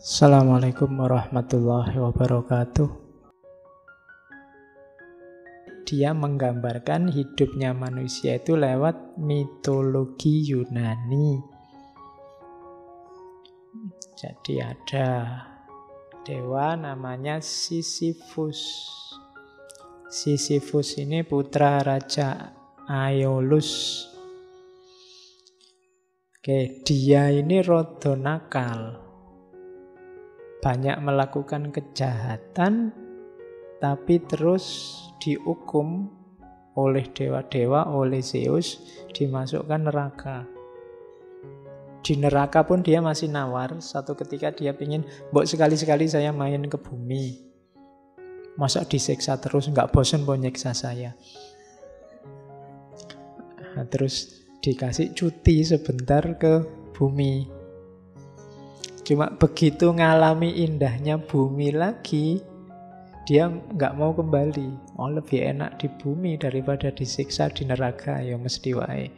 Assalamualaikum warahmatullahi wabarakatuh. Dia menggambarkan hidupnya manusia itu lewat mitologi Yunani. Jadi ada dewa namanya Sisyphus. Sisyphus ini putra Raja Aeolus. Oke, dia ini rada nakal. Banyak melakukan kejahatan, tapi terus dihukum oleh dewa-dewa, oleh Zeus, dimasukkan neraka. Di neraka pun dia masih nawar. Satu ketika dia ingin, mbok sekali-sekali saya main ke bumi. Masa disiksa terus, nggak bosan mau nyiksa saya. Nah, terus dikasih cuti sebentar ke bumi. Cuma begitu ngalami indahnya bumi lagi, dia nggak mau kembali. Oh, lebih enak di bumi daripada disiksa di neraka, ya mesti wae.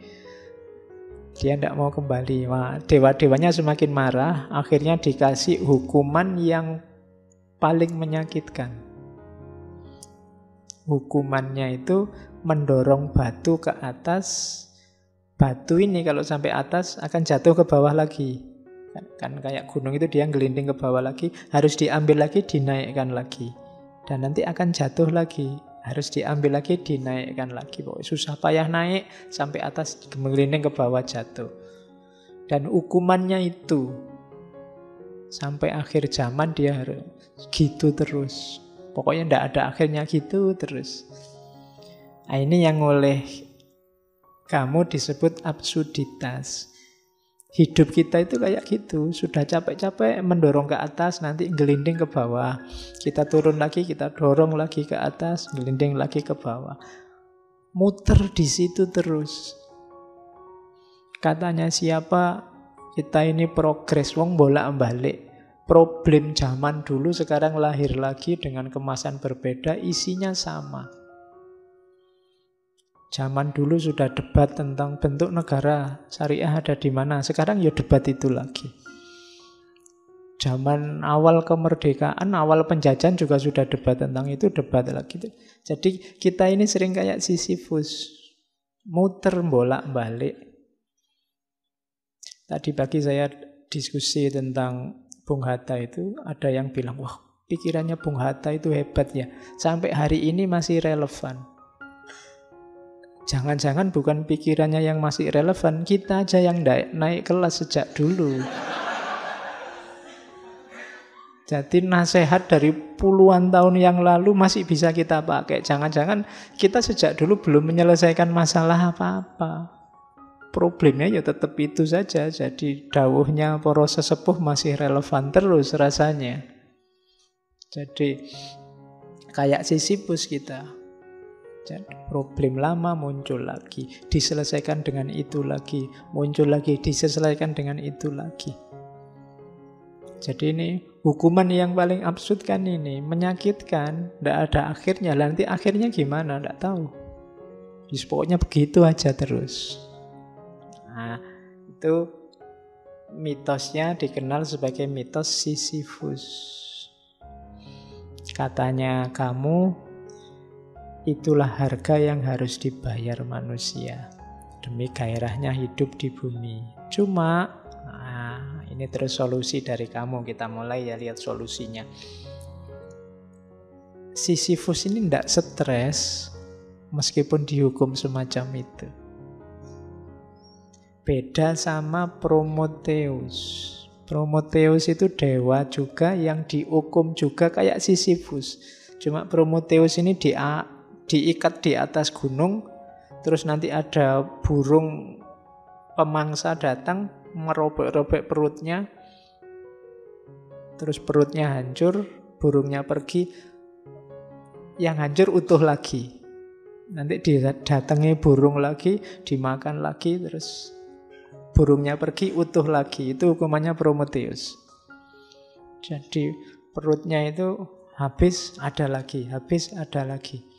Dia tidak mau kembali. Wah, dewa-dewanya semakin marah, akhirnya dikasih hukuman yang paling menyakitkan. Hukumannya itu mendorong batu ke atas. Batu ini kalau sampai atas akan jatuh ke bawah lagi. Kan kayak gunung itu dia gelinding ke bawah lagi, harus diambil lagi, dinaikkan lagi. Dan nanti akan jatuh lagi, harus diambil lagi, dinaikkan lagi. Pokoknya susah payah naik, sampai atas gelinding ke bawah jatuh. Dan hukumannya itu sampai akhir zaman dia harus gitu terus. Pokoknya tidak ada akhirnya gitu terus. Nah, ini yang oleh kamu disebut absurditas. Hidup kita itu kayak gitu. Sudah capek-capek mendorong ke atas, nanti gelinding ke bawah. Kita turun lagi, kita dorong lagi ke atas, gelinding lagi ke bawah. Muter di situ terus. Katanya siapa? Kita ini progres, wong bolak-balik. Problem zaman dulu sekarang lahir lagi dengan kemasan berbeda, isinya sama. Zaman dulu sudah debat tentang bentuk negara syariah ada di mana. Sekarang ya debat itu lagi. Zaman awal kemerdekaan, awal penjajahan juga sudah debat tentang itu, debat lagi. Jadi kita ini sering kayak Sisyphus, muter bolak-balik. Tadi pagi saya diskusi tentang Bung Hatta itu, ada yang bilang, wah pikirannya Bung Hatta itu hebat ya, sampai hari ini masih relevan. Jangan-jangan bukan pikirannya yang masih relevan, kita aja yang naik kelas sejak dulu. Jadi nasihat dari puluhan tahun yang lalu masih bisa kita pakai. Jangan-jangan kita sejak dulu belum menyelesaikan masalah apa-apa. Problemnya ya tetap itu saja. Jadi dawuhnya para sesepuh masih relevan terus rasanya. Jadi kayak Sisyphus kita. Jadi problem lama muncul lagi, diselesaikan dengan itu lagi, muncul lagi, diselesaikan dengan itu lagi. Jadi ini hukuman yang paling absurd kan ini, menyakitkan, tidak ada akhirnya. Nanti akhirnya gimana, tidak tahu. Jadi pokoknya begitu aja terus. Nah, itu mitosnya dikenal sebagai mitos Sisyphus. Katanya kamu, itulah harga yang harus dibayar manusia demi gairahnya hidup di bumi. Cuma, ini terus solusi dari kamu. Kita mulai ya lihat solusinya. Sisyphus ini tidak stres meskipun dihukum semacam itu. Beda sama Prometheus. Prometheus itu dewa juga yang dihukum juga kayak Sisyphus. Cuma Prometheus ini diikat di atas gunung, terus nanti ada burung pemangsa datang merobek-robek perutnya, terus perutnya hancur, burungnya pergi, yang hancur utuh lagi. Nanti didatangi burung lagi, dimakan lagi, terus burungnya pergi, utuh lagi. Itu hukumannya Prometheus. Jadi perutnya itu habis, ada lagi, habis, ada lagi.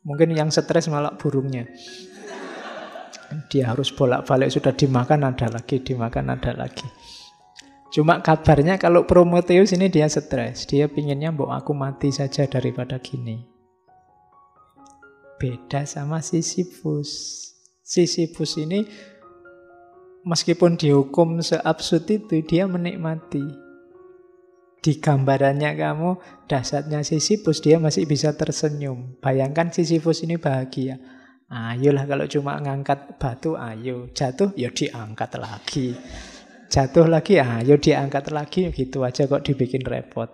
Mungkin yang stres malah burungnya. Dia harus bolak-balik, sudah dimakan ada lagi, dimakan ada lagi. Cuma kabarnya kalau Prometheus ini dia stres. Dia pinginnya mbok aku mati saja daripada gini. Beda sama Sisyphus. Sisyphus ini meskipun dihukum seabsurd itu, dia menikmati. Di gambarannya kamu, dasarnya Sisyphus, dia masih bisa tersenyum. Bayangkan Sisyphus ini bahagia. Ayolah kalau cuma ngangkat batu, ayo. Jatuh, ya diangkat lagi. Jatuh lagi, ayo diangkat lagi. Gitu aja kok dibikin repot.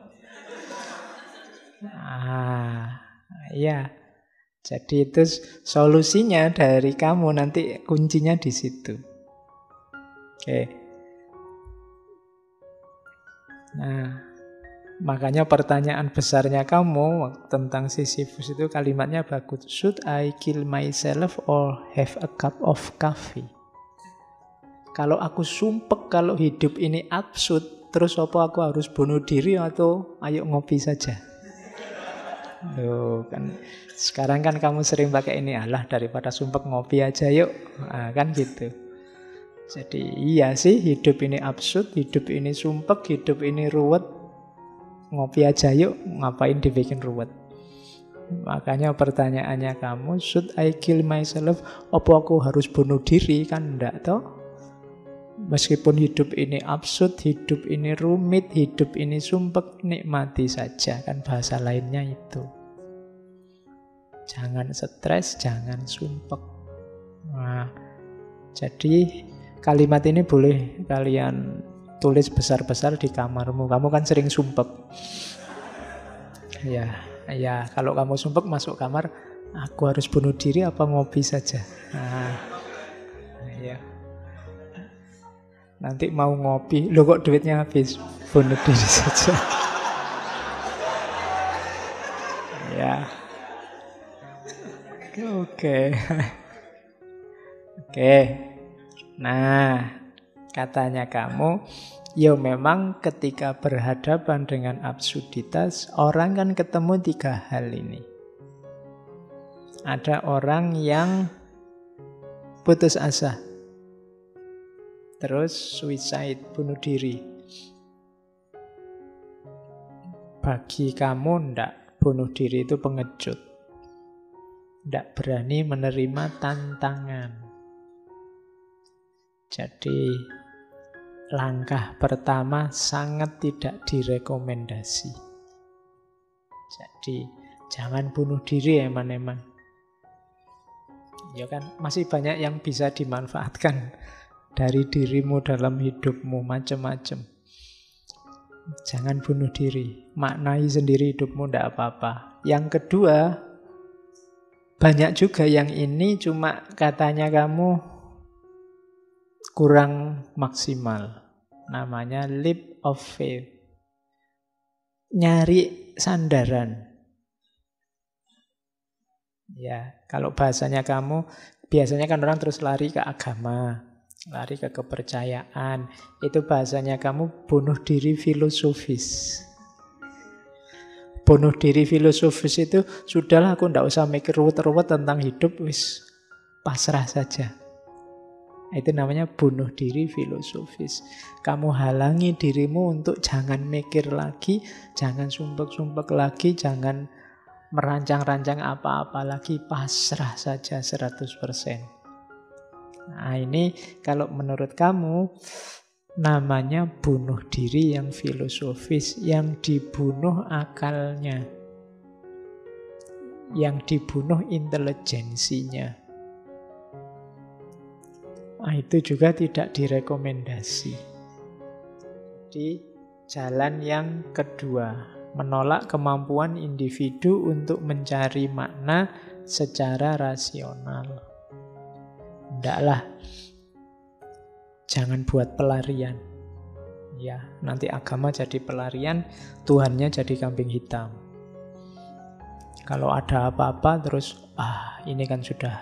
Ya. Jadi itu solusinya dari kamu, nanti kuncinya di situ. Oke. Nah, makanya pertanyaan besarnya kamu tentang Sisyphus itu kalimatnya bagus. Should I kill myself or have a cup of coffee? Kalau aku sumpek kalau hidup ini absurd, terus apa aku harus bunuh diri atau ayo ngopi saja? Loh, kan sekarang kan kamu sering pakai ini, alah daripada sumpek ngopi aja yuk. Nah, kan gitu. Jadi iya sih, hidup ini absurd, hidup ini sumpek, hidup ini ruwet. Ngopi aja yuk, ngapain dibikin ruwet. Makanya pertanyaannya kamu, should I kill myself? Apa aku harus bunuh diri? Kan enggak toh? Meskipun hidup ini absurd, hidup ini rumit, hidup ini sumpek, nikmati saja. Kan bahasa lainnya itu. Jangan stres, jangan sumpek. Nah, jadi kalimat ini boleh kalian tulis besar-besar di kamarmu. Kamu kan sering sumpek. Ya, kalau kamu sumpek masuk kamar, aku harus bunuh diri apa ngopi saja. Nah, ya. Nanti mau ngopi, loh kok duitnya habis, bunuh diri saja. Ya. Oke. Nah, katanya kamu, ya memang ketika berhadapan dengan absurditas, orang kan ketemu 3 hal ini. Ada orang yang putus asa, terus suicide, bunuh diri. Bagi kamu ndak, bunuh diri itu pengecut. Ndak berani menerima tantangan. Jadi langkah pertama sangat tidak direkomendasi. Jadi jangan bunuh diri eman-eman. Ya kan, masih banyak yang bisa dimanfaatkan dari dirimu dalam hidupmu, macam-macam. Jangan bunuh diri, maknai sendiri hidupmu, tidak apa-apa. Yang kedua, banyak juga yang ini cuma katanya kamu kurang maksimal. Namanya leap of faith. Nyari sandaran. Ya, kalau bahasanya kamu, biasanya kan orang terus lari ke agama, lari ke kepercayaan. Itu bahasanya kamu bunuh diri filosofis. Bunuh diri filosofis itu, sudahlah aku ndak usah mikir ruwet-ruwet tentang hidup, wis pasrah saja. Itu namanya bunuh diri filosofis. Kamu halangi dirimu untuk jangan mikir lagi, jangan sumpek-sumpek lagi, jangan merancang-rancang apa-apa lagi, pasrah saja 100%. Nah, ini kalau menurut kamu namanya bunuh diri yang filosofis, yang dibunuh akalnya, yang dibunuh intelijensinya. Nah, itu juga tidak direkomendasi. Di jalan yang kedua, menolak kemampuan individu untuk mencari makna secara rasional. Ndaklah, jangan buat pelarian. Ya, nanti agama jadi pelarian, Tuhannya jadi kambing hitam. Kalau ada apa-apa terus, ini kan sudah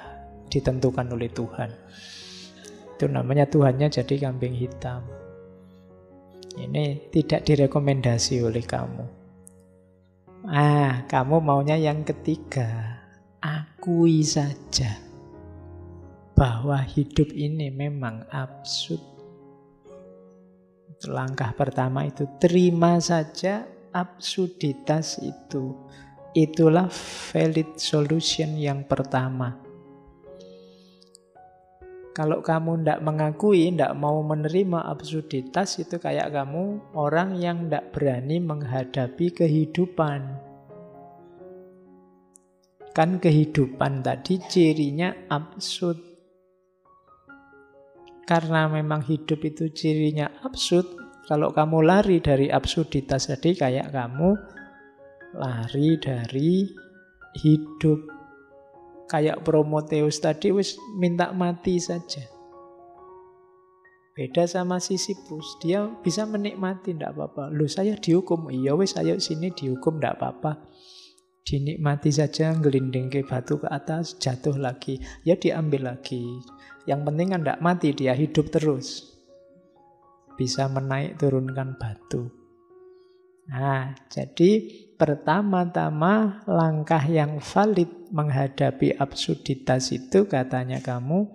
ditentukan oleh Tuhan. Itu namanya Tuhannya jadi kambing hitam. Ini tidak direkomendasi oleh kamu. Kamu maunya yang ketiga. Akui saja bahwa hidup ini memang absurd. Langkah pertama itu terima saja absurditas itu. Itulah valid solution yang pertama. Kalau kamu tidak mengakui, tidak mau menerima absurditas, itu kayak kamu orang yang tidak berani menghadapi kehidupan. Kan kehidupan tadi cirinya absurd. Karena memang hidup itu cirinya absurd, kalau kamu lari dari absurditas tadi, kayak kamu lari dari hidup. Kayak Prometheus tadi wis minta mati saja. Beda sama Sisyphus, dia bisa menikmati, tidak apa-apa. Loh, saya dihukum, iya wis ayo sini dihukum, tidak apa-apa. Dinikmati saja, gelinding ke batu ke atas, jatuh lagi, ya diambil lagi. Yang penting kan tidak mati, dia hidup terus. Bisa menaik turunkan batu. Nah, jadi pertama-tama langkah yang valid menghadapi absurditas itu katanya kamu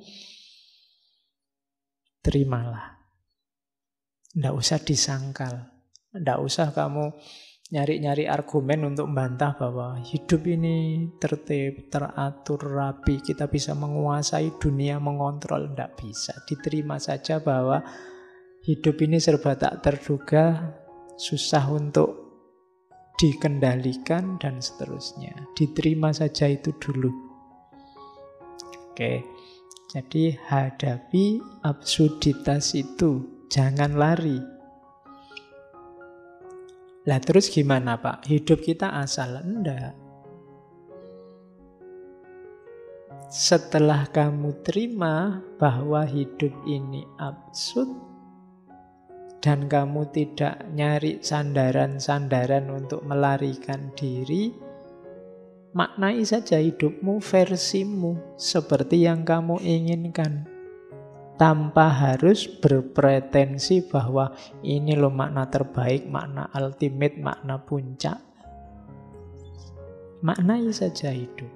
terimalah. Tidak usah disangkal. Tidak usah kamu nyari-nyari argumen untuk membantah bahwa hidup ini tertib, teratur, rapi, kita bisa menguasai dunia, mengontrol. Tidak bisa. Diterima saja bahwa hidup ini serba tak terduga, susah untuk dikendalikan, dan seterusnya. Diterima saja itu dulu. Oke, jadi hadapi absurditas itu, jangan lari. Lah terus gimana Pak? Hidup kita asal? Enggak. Setelah kamu terima bahwa hidup ini absurd, dan kamu tidak nyari sandaran-sandaran untuk melarikan diri, maknai saja hidupmu versimu seperti yang kamu inginkan. Tanpa harus berpretensi bahwa ini loh makna terbaik, makna ultimate, makna puncak. Maknai saja hidup.